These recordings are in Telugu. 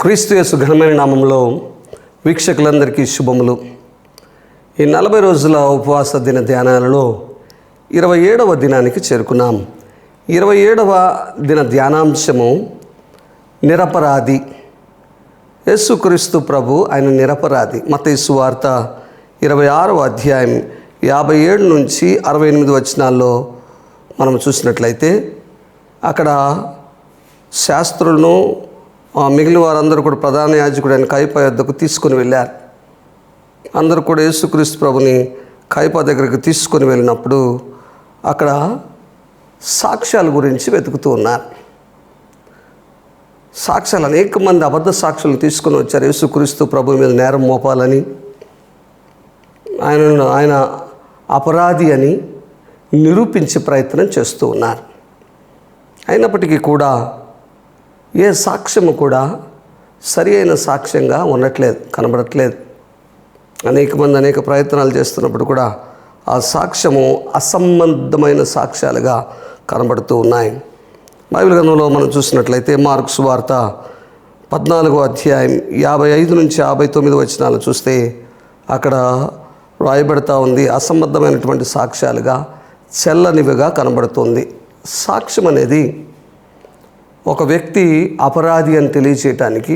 క్రీస్తు యేసు ఘనమైన నామంలో వీక్షకులందరికీ శుభములు. ఈ 40 రోజుల ఉపవాస దిన ధ్యానాలలో 27వ దినానికి చేరుకున్నాం. 27వ దిన ధ్యానాంశము నిరపరాధి. యేసుక్రీస్తు ప్రభు ఆయన నిరపరాధి. మత్తయి సువార్త 26వ అధ్యాయం 57 నుంచి 68 వచనాల్లో మనం చూసినట్లయితే అక్కడ శాస్త్రులను మిగిలిన వారందరూ కూడా ప్రధాన యాజకుడు అయిన కయప యొద్దకు తీసుకుని వెళ్ళారు. అందరూ కూడా యేసుక్రీస్తు ప్రభుని కయప దగ్గరికి తీసుకొని వెళ్ళినప్పుడు అక్కడ సాక్ష్యాల గురించి వెతుకుతూ ఉన్నారు. సాక్ష్యాలు అనేక మంది అబద్ధ సాక్షులను తీసుకొని వచ్చారు. యేసుక్రీస్తు ప్రభు మీద నేరం మోపాలని, ఆయన అపరాధి అని నిరూపించే ప్రయత్నం చేస్తూ ఉన్నారు. అయినప్పటికీ కూడా ఏ సాక్ష్యము కూడా సరి అయిన సాక్ష్యంగా కనబడట్లేదు. అనేక మంది అనేక ప్రయత్నాలు చేస్తున్నప్పుడు కూడా ఆ సాక్ష్యము అసంబద్ధమైన సాక్ష్యాలుగా కనబడుతూ ఉన్నాయి. బైబిల్ గ్రంథంలో మనం చూసినట్లయితే మార్కు సువార్త 14వ అధ్యాయం 55 నుంచి 59 వచనాలు చూస్తే అక్కడ రాయబడతా ఉంది. అసంబద్ధమైనటువంటి సాక్ష్యాలుగా, చెల్లనివిగా కనబడుతుంది. సాక్ష్యం అనేది ఒక వ్యక్తి అపరాధి అని తెలియచేయటానికి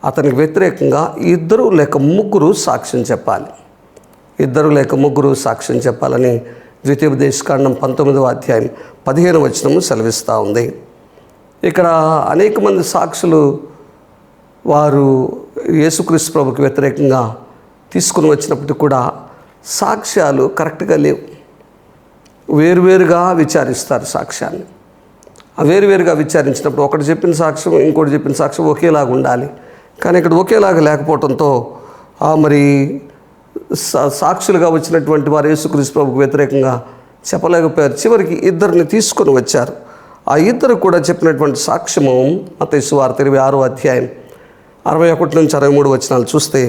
అతనికి వ్యతిరేకంగా 2 లేక 3 సాక్ష్యం చెప్పాలి. 2 లేక 3 సాక్ష్యం చెప్పాలని ద్వితీయోపదేశకాండం 19వ అధ్యాయం 15వ వచనము సెలవిస్తూ ఉంది. ఇక్కడ అనేక మంది సాక్షులు వారు యేసుక్రీస్తు ప్రభుకి వ్యతిరేకంగా తీసుకుని వచ్చినప్పటికీ కూడా సాక్ష్యాలు కరెక్ట్గా లేవు. వేరువేరుగా విచారిస్తారు సాక్ష్యాన్ని. వేరువేరుగా విచారించినప్పుడు ఒకటి చెప్పిన సాక్ష్యం ఇంకోటి చెప్పిన సాక్ష్యం ఒకేలాగా ఉండాలి. కానీ ఇక్కడ ఒకేలాగా లేకపోవడంతో మరి సాక్షులుగా వచ్చినటువంటి వారు యేసుక్రీస్తు ప్రభుకు వ్యతిరేకంగా చెప్పలేకపోయారు. చివరికి 2 తీసుకొని వచ్చారు. ఆ 2 కూడా చెప్పినటువంటి సాక్ష్యము మత్తయి సువార్త 26వ అధ్యాయం 61 నుంచి 63 వచనాలు చూస్తే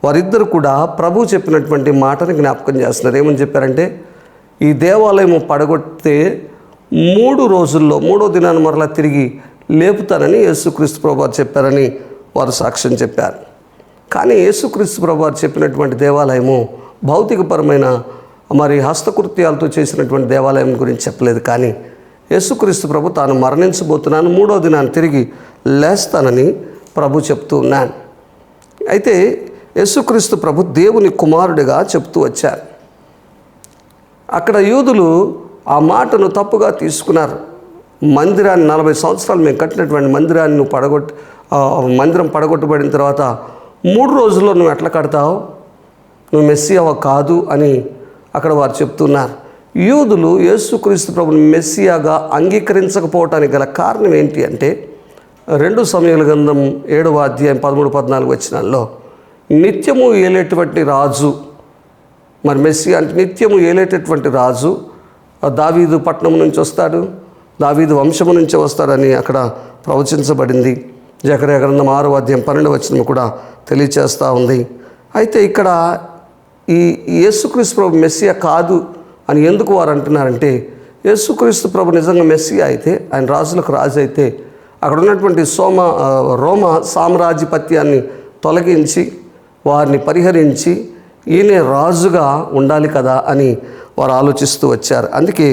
వారిద్దరు కూడా ప్రభు చెప్పినటువంటి మాటని జ్ఞాపకం చేస్తున్నారు. ఏమని చెప్పారంటే, ఈ దేవాలయం పడగొడితే 3 రోజుల్లో 3వ దినాన్ని మరలా తిరిగి లేపుతానని యేసుక్రీస్తు ప్రభువారు చెప్పారని వారు సాక్ష్యం చెప్పారు. కానీ యేసుక్రీస్తు ప్రభువారు చెప్పినటువంటి దేవాలయము భౌతికపరమైన మరి హస్తకృత్యాలతో చేసినటువంటి దేవాలయం గురించి చెప్పలేదు. కానీ యేసుక్రీస్తు ప్రభు తాను మరణించబోతున్నాను, 3వ దినాన్ని తిరిగి లేస్తానని ప్రభు చెప్తూ ఉన్నాను. అయితే యేసుక్రీస్తు ప్రభు దేవుని కుమారుడిగా చెప్తూ వచ్చారు. అక్కడ యూదులు ఆ మాటను తప్పుగా తీసుకున్నారు. మందిరాన్ని 40 సంవత్సరాలు మేము కట్టినటువంటి మందిరాన్ని మందిరం పడగొట్టబడిన తర్వాత 3 రోజుల్లో నువ్వు ఎట్లా కడతావు, నువ్వు మెస్సియా కాదు అని అక్కడ వారు చెప్తున్నారు. యూదులు యేసుక్రీస్తు ప్రభుని మెస్సియాగా అంగీకరించకపోవటానికి గల కారణం ఏంటి అంటే 2 సమూయేలు గ్రంథం 7వ అధ్యాయం 13-14 వచనాల్లో నిత్యము ఏలేటువంటి రాజు, మరి మెస్సియా అంటే నిత్యము ఏలేటటువంటి రాజు దావీదు పట్టణం నుంచి వస్తాడు, దావీదు వంశము నుంచి వస్తాడని అక్కడ ప్రవచించబడింది. జకర్యా గ్రంథం 6వ అధ్యాయం 12వ వచనం కూడా తెలియచేస్తూ ఉంది. అయితే ఇక్కడ ఈ యేసుక్రీస్తు ప్రభు మెస్సియా కాదు అని ఎందుకు వారు అంటున్నారంటే, యేసుక్రీస్తు ప్రభు నిజంగా మెస్సియా అయితే, ఆయన రాజులకు రాజు అయితే అక్కడ ఉన్నటువంటి రోమ సామ్రాజ్యపత్యాన్ని తొలగించి వారిని పరిహరించి ఈయనే రాజుగా ఉండాలి కదా అని వారు ఆలోచిస్తూ వచ్చారు. అందుకే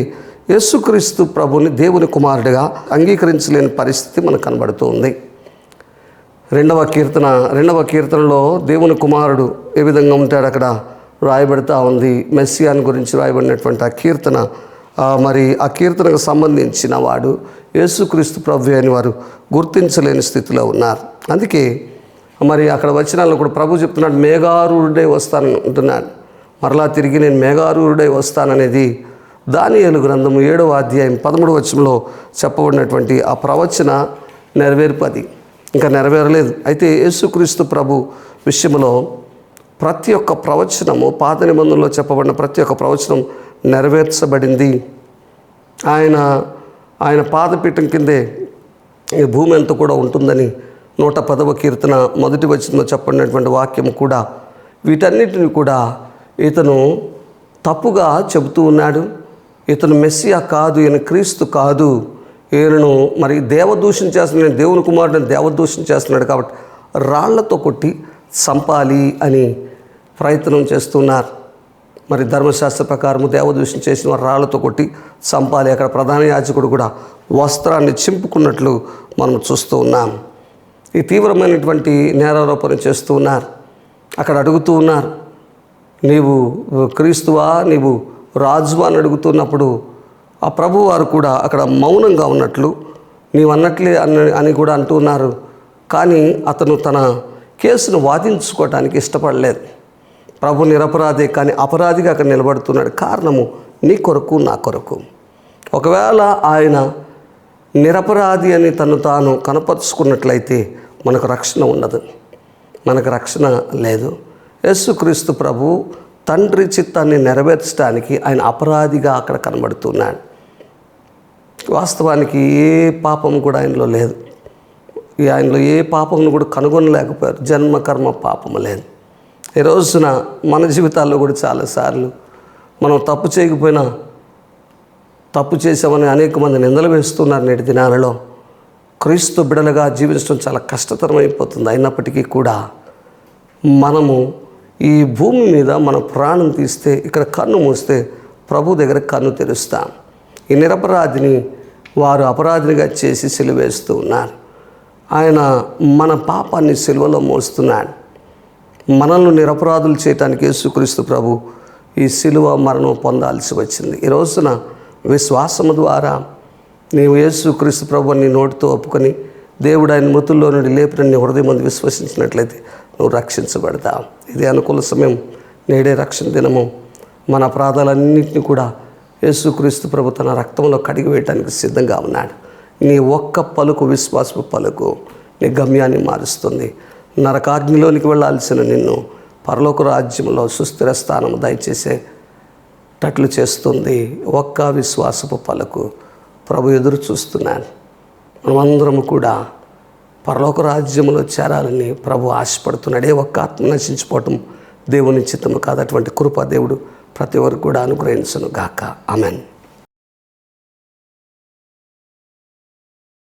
యేసుక్రీస్తు ప్రభుని దేవుని కుమారుడిగా అంగీకరించలేని పరిస్థితి మనకు కనబడుతూ ఉంది. 2వ కీర్తనలో దేవుని కుమారుడు ఏ విధంగా ఉంటాడు అక్కడ రాయబడుతూ ఉంది. మెస్సియాని గురించి రాయబడినటువంటి ఆ కీర్తన, మరి ఆ కీర్తనకు సంబంధించిన వాడు యేసుక్రీస్తు ప్రభు అని వారు గుర్తించలేని స్థితిలో ఉన్నారు. అందుకే మరి అక్కడ వచనాల్లో కూడా ప్రభు చెప్తున్నాడు, మేఘారూఢుడై వస్తానని అంటున్నాడు. మరలా తిరిగి నేను మేఘారూఢుడై వస్తాననేది దానియేలు గ్రంథం 7వ అధ్యాయం 13వ వచనంలో చెప్పబడినటువంటి ఆ ప్రవచన నెరవేర్పు అది ఇంకా నెరవేరలేదు. అయితే యేసుక్రీస్తు ప్రభు విషయంలో ప్రతి ఒక్క ప్రవచనము, పాత నిబంధనలో చెప్పబడిన ప్రతి ఒక్క ప్రవచనం నెరవేర్చబడింది. ఆయన పాదపీఠం కిందే ఈ భూమి అంతా కూడా ఉంటుందని 110వ కీర్తన 1వ వచనంలో చెప్పబడినటువంటి వాక్యం కూడా వీటన్నిటిని కూడా ఇతను తప్పుగా చెబుతూ ఉన్నాడు. ఇతను మెస్సియా కాదు, ఈయన క్రీస్తు కాదు, ఈయనను మరి దేవదూషణ చేస్తున్నాడు, దేవుని కుమారుడిని దేవదూషణ చేస్తున్నాడు కాబట్టి రాళ్లతో కొట్టి చంపాలి అని ప్రయత్నం చేస్తున్నారు. మరి ధర్మశాస్త్ర ప్రకారము దేవదూషణ చేసిన వారు రాళ్లతో కొట్టి చంపాలి. అక్కడ ప్రధాన యాజకుడు కూడా వస్త్రాన్ని చింపుకున్నట్లు మనం చూస్తూ ఉన్నాం. ఈ తీవ్రమైనటువంటి నేరారోపణ చేస్తూ ఉన్నారు. అక్కడ అడుగుతూ ఉన్నారు, నీవు క్రీస్తువా, నీవు రాజువా అని అడుగుతున్నప్పుడు ఆ ప్రభు వారు కూడా అక్కడ మౌనంగా ఉన్నట్లు, నీవు అన్నట్లే అని కూడా అంటున్నారు. కానీ అతను తన కేసును వాదించుకోవడానికి ఇష్టపడలేదు. ప్రభు నిరపరాధే కానీ అపరాధిగా అక్కడ నిలబడుతున్నాడు. కారణము నీ కొరకు, నా కొరకు. ఒకవేళ ఆయన నిరపరాధి అని తను తాను కనపరుచుకున్నట్లయితే మనకు రక్షణ ఉండదు, మనకు రక్షణ లేదు. యేసుక్రీస్తు ప్రభు తండ్రి చిత్తాన్ని నెరవేర్చడానికి ఆయన అపరాధిగా అక్కడ కనబడుతున్నాడు. వాస్తవానికి ఏ పాపం కూడా ఆయనలో లేదు. ఆయనలో ఏ పాపమును కూడా కనుగొనలేకపోయారు. జన్మ కర్మ పాపము లేదు. ఈ రోజున మన జీవితాల్లో కూడా చాలాసార్లు మనం తప్పు చేయకపోయినా తప్పు చేసామని అనేక మంది నిందలు వేస్తున్నారు. నేటి దినాలలో క్రీస్తు బిడలుగా జీవించడం చాలా కష్టతరమైపోతుంది. అయినప్పటికీ కూడా మనము ఈ భూమి మీద మన ప్రాణం తీస్తే, ఇక్కడ కన్ను మూస్తే ప్రభు దగ్గర కన్ను తెరుస్తాం. ఈ నిరపరాధిని వారు అపరాధినిగా చేసి సిలువేస్తూ ఉన్నారు. ఆయన మన పాపాన్ని సిలువలో మోస్తున్నాడు. మనల్ని నిరపరాధులు చేయటానికి యేసుక్రీస్తు ప్రభు ఈ సిలువ మరణం పొందాల్సి వచ్చింది. ఈ రోజున విశ్వాసము ద్వారా నీవు యేసుక్రీస్తు ప్రభు నీ నోటితో ఒప్పుకొని దేవుడు ఆయన మృతుల్లో నుండి లేపిన నీ హృదయం ముందు విశ్వసించినట్లయితే నువ్వు రక్షించబడతావు. ఇది అనుకూల సమయం. నేడే రక్షణ దినము. మన అపరాధాలన్నింటినీ కూడా యేసుక్రీస్తు ప్రభు తన రక్తంలో కడిగి వేయడానికి సిద్ధంగా ఉన్నాడు. నీ ఒక్క పలుకు, విశ్వాసపు పలుకు నీ గమ్యాన్ని మారుస్తుంది. నరకాగ్నిలోనికి వెళ్ళాల్సిన నిన్ను పరలోక రాజ్యంలో సుస్థిర స్థానం దయచేసేటట్లు చేస్తుంది. ఒక్క విశ్వాసపు పలుకు. ప్రభు ఎదురు చూస్తున్నాడు. మనమందరము కూడా పరలోక రాజ్యంలో చేరాలని ప్రభు ఆశపడుతున్నాడు. ఏ ఒక్క ఆత్మ నశించిపోవటం దేవుని చిత్తము కాదు. అటువంటి కృప దేవుడు ప్రతి ఒక్కరు కూడా అనుగ్రహించును గాక. ఆమెన్.